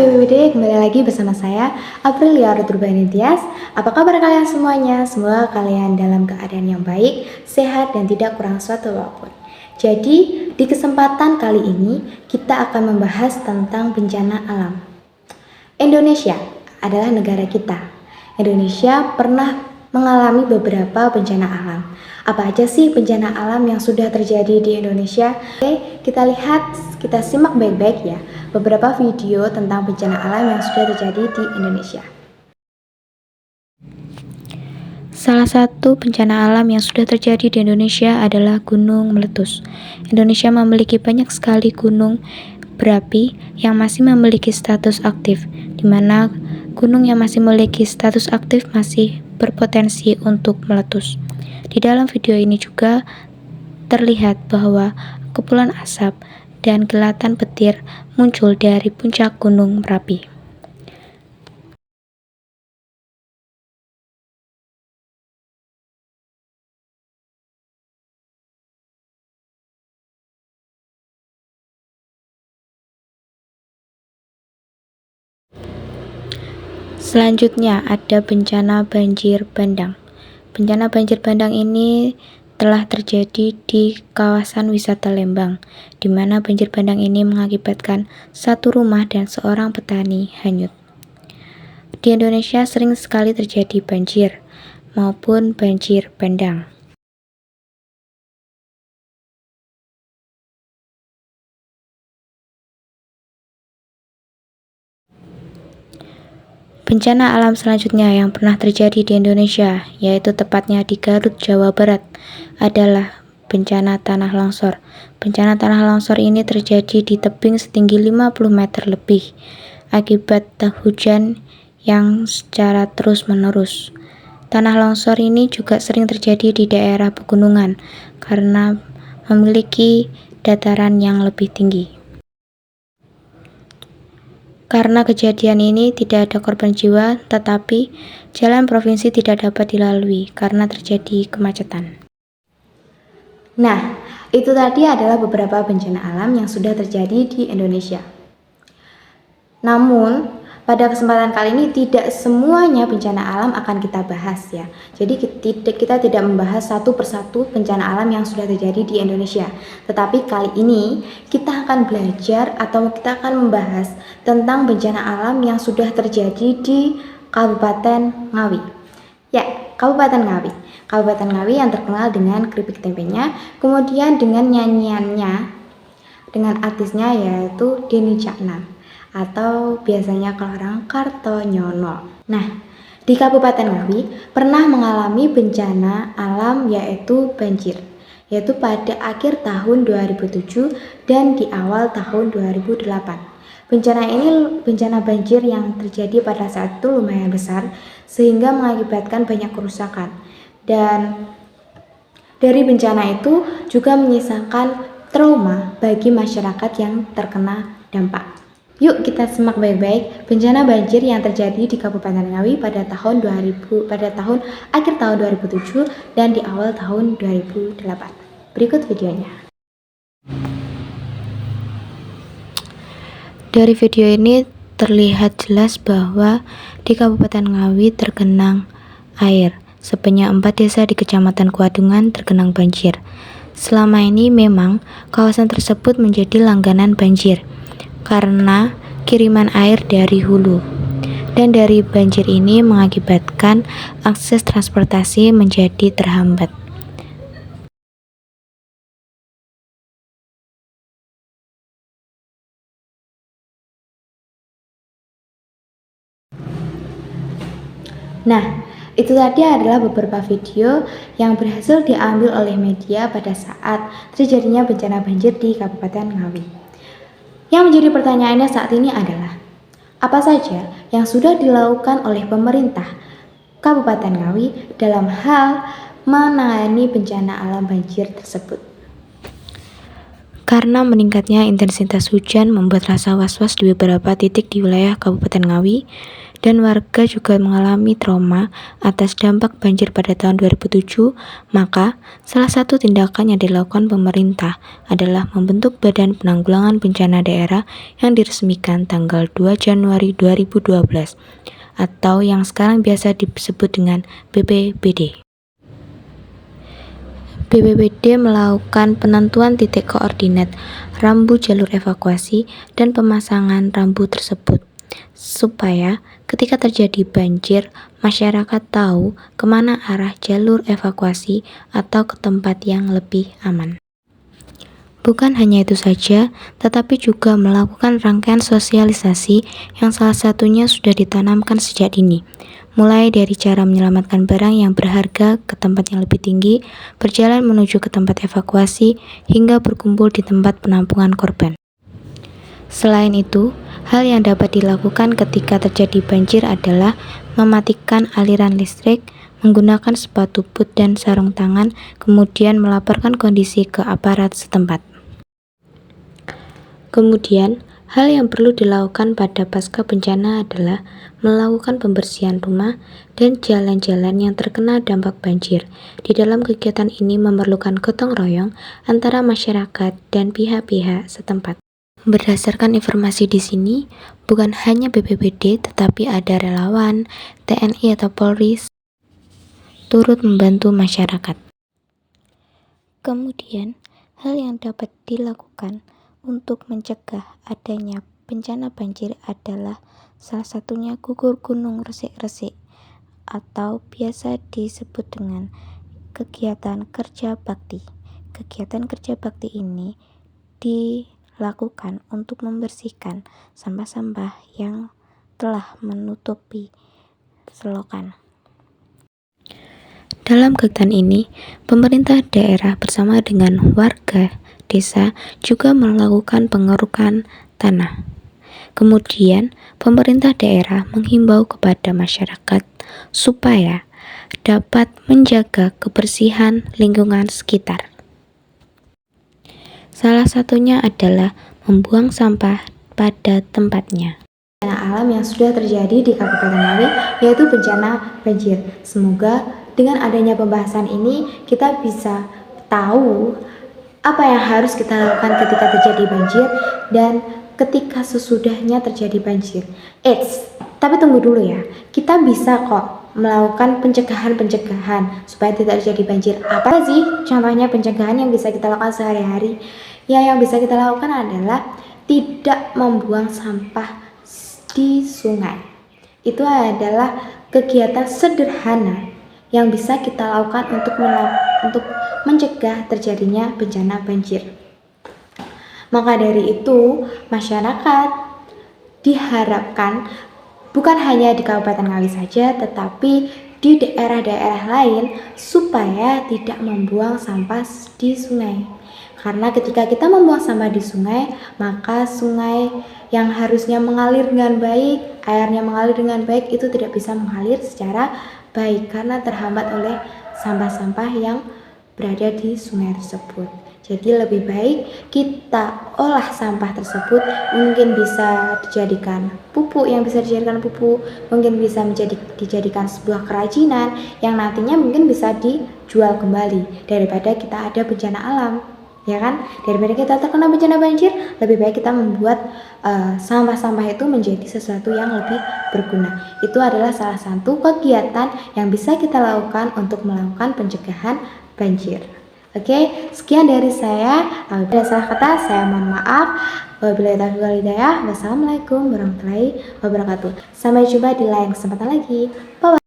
BPBD, kembali lagi bersama saya, Aprilia Ruturbanidias. Apa kabar kalian semuanya? Semoga kalian dalam keadaan yang baik, sehat, dan tidak kurang suatu apapun. Jadi, di kesempatan kali ini, kita akan membahas tentang bencana alam. Indonesia adalah negara kita. Indonesia pernah mengalami beberapa bencana alam. Apa aja sih bencana alam yang sudah terjadi di Indonesia? Oke, kita simak baik-baik ya beberapa video tentang bencana alam yang sudah terjadi di Indonesia. Salah satu bencana alam yang sudah terjadi di Indonesia adalah gunung meletus. Indonesia memiliki banyak sekali gunung berapi yang masih memiliki status aktif, di mana gunung yang masih memiliki status aktif masih berpotensi untuk meletus. Di dalam video ini juga terlihat bahwa kepulan asap dan kilatan petir muncul dari puncak Gunung Merapi. Selanjutnya ada bencana banjir bandang. Bencana banjir bandang ini telah terjadi di kawasan wisata Lembang, di mana banjir bandang ini mengakibatkan satu rumah dan seorang petani hanyut. Di Indonesia sering sekali terjadi banjir maupun banjir bandang. Bencana alam selanjutnya yang pernah terjadi di Indonesia, yaitu tepatnya di Garut, Jawa Barat, adalah bencana tanah longsor. Bencana tanah longsor ini terjadi di tebing setinggi 50 meter lebih akibat hujan yang secara terus-menerus. Tanah longsor ini juga sering terjadi di daerah pegunungan karena memiliki dataran yang lebih tinggi. Karena kejadian ini tidak ada korban jiwa, tetapi jalan provinsi tidak dapat dilalui karena terjadi kemacetan. Nah, itu tadi adalah beberapa bencana alam yang sudah terjadi di Indonesia. Namun, pada kesempatan kali ini tidak semuanya bencana alam akan kita bahas ya. Jadi kita tidak membahas satu persatu bencana alam yang sudah terjadi di Indonesia. Tetapi kali ini kita akan belajar atau kita akan membahas tentang bencana alam yang sudah terjadi di Kabupaten Ngawi. Ya, Kabupaten Ngawi. Kabupaten Ngawi yang terkenal dengan keripik tempenya, kemudian dengan nyanyiannya, dengan artisnya yaitu Denny Caknan, atau biasanya kalau orang Kartonyono. Nah, di Kabupaten Ngawi pernah mengalami bencana alam yaitu banjir, yaitu pada akhir tahun 2007 dan di awal tahun 2008. Bencana banjir yang terjadi pada saat itu lumayan besar sehingga mengakibatkan banyak kerusakan. Dan dari bencana itu juga menyisakan trauma bagi masyarakat yang terkena dampak. Yuk kita simak baik-baik bencana banjir yang terjadi di Kabupaten Ngawi pada tahun akhir tahun 2007 dan di awal tahun 2008. Berikut videonya. Dari video ini terlihat jelas bahwa di Kabupaten Ngawi tergenang air. Sebanyak 4 desa di Kecamatan Kuadungan tergenang banjir. Selama ini memang kawasan tersebut menjadi langganan banjir karena kiriman air dari hulu, dan dari banjir ini mengakibatkan akses transportasi menjadi terhambat. Nah, itu tadi adalah beberapa video yang berhasil diambil oleh media pada saat terjadinya bencana banjir di Kabupaten Ngawi. Yang menjadi pertanyaannya saat ini adalah, apa saja yang sudah dilakukan oleh pemerintah Kabupaten Ngawi dalam hal menangani bencana alam banjir tersebut? Karena meningkatnya intensitas hujan membuat rasa was-was di beberapa titik di wilayah Kabupaten Ngawi, dan warga juga mengalami trauma atas dampak banjir pada tahun 2007, maka salah satu tindakan yang dilakukan pemerintah adalah membentuk Badan Penanggulangan Bencana Daerah yang diresmikan tanggal 2 Januari 2012, atau yang sekarang biasa disebut dengan BPBD. BPBD melakukan penentuan titik koordinat rambu jalur evakuasi dan pemasangan rambu tersebut, supaya ketika terjadi banjir, masyarakat tahu kemana arah jalur evakuasi atau ke tempat yang lebih aman. Bukan hanya itu saja, tetapi juga melakukan rangkaian sosialisasi yang salah satunya sudah ditanamkan sejak dini. Mulai dari cara menyelamatkan barang yang berharga ke tempat yang lebih tinggi, berjalan menuju ke tempat evakuasi, hingga berkumpul di tempat penampungan korban. Selain itu, hal yang dapat dilakukan ketika terjadi banjir adalah mematikan aliran listrik, menggunakan sepatu boot dan sarung tangan, kemudian melaporkan kondisi ke aparat setempat. Kemudian, hal yang perlu dilakukan pada pasca bencana adalah melakukan pembersihan rumah dan jalan-jalan yang terkena dampak banjir. Di dalam kegiatan ini memerlukan gotong royong antara masyarakat dan pihak-pihak setempat. Berdasarkan informasi di sini, bukan hanya BPBD tetapi ada relawan, TNI atau Polri turut membantu masyarakat. Kemudian, hal yang dapat dilakukan untuk mencegah adanya bencana banjir adalah salah satunya gugur gunung resik-resik atau biasa disebut dengan kegiatan kerja bakti. Kegiatan kerja bakti ini dilakukan untuk membersihkan sampah-sampah yang telah menutupi selokan. Dalam kegiatan ini, pemerintah daerah bersama dengan warga desa juga melakukan pengerukan tanah. Kemudian, pemerintah daerah menghimbau kepada masyarakat supaya dapat menjaga kebersihan lingkungan sekitar. Salah satunya adalah membuang sampah pada tempatnya. Bencana alam yang sudah terjadi di Kabupaten Ngawi yaitu bencana banjir. Semoga dengan adanya pembahasan ini kita bisa tahu apa yang harus kita lakukan ketika terjadi banjir dan ketika sesudahnya terjadi banjir. Tapi tunggu dulu ya. Kita bisa kok melakukan pencegahan supaya tidak terjadi banjir. Apa sih contohnya pencegahan yang bisa kita lakukan sehari-hari? Ya, yang bisa kita lakukan adalah tidak membuang sampah di sungai. Itu adalah kegiatan sederhana yang bisa kita lakukan untuk mencegah terjadinya bencana banjir. Maka dari itu, masyarakat diharapkan bukan hanya di Kabupaten Ngawi saja, tetapi di daerah-daerah lain supaya tidak membuang sampah di sungai. Karena ketika kita membuang sampah di sungai, maka sungai yang harusnya mengalir dengan baik, airnya mengalir dengan baik, itu tidak bisa mengalir secara baik karena terhambat oleh sampah-sampah yang berada di sungai tersebut. Jadi lebih baik kita olah sampah tersebut, mungkin bisa dijadikan pupuk, mungkin bisa dijadikan sebuah kerajinan yang nantinya mungkin bisa dijual kembali daripada kita ada bencana alam. Ya kan, daripada kita terkena bencana banjir, lebih baik kita membuat sampah-sampah itu menjadi sesuatu yang lebih berguna. Itu adalah salah satu kegiatan yang bisa kita lakukan untuk melakukan pencegahan banjir. Oke, sekian dari saya. Apabila salah kata, saya mohon maaf. Wabillahi taufiq wal hidayah. Wassalamualaikum warahmatullahi wabarakatuh. Sampai jumpa di lain kesempatan lagi. Bye.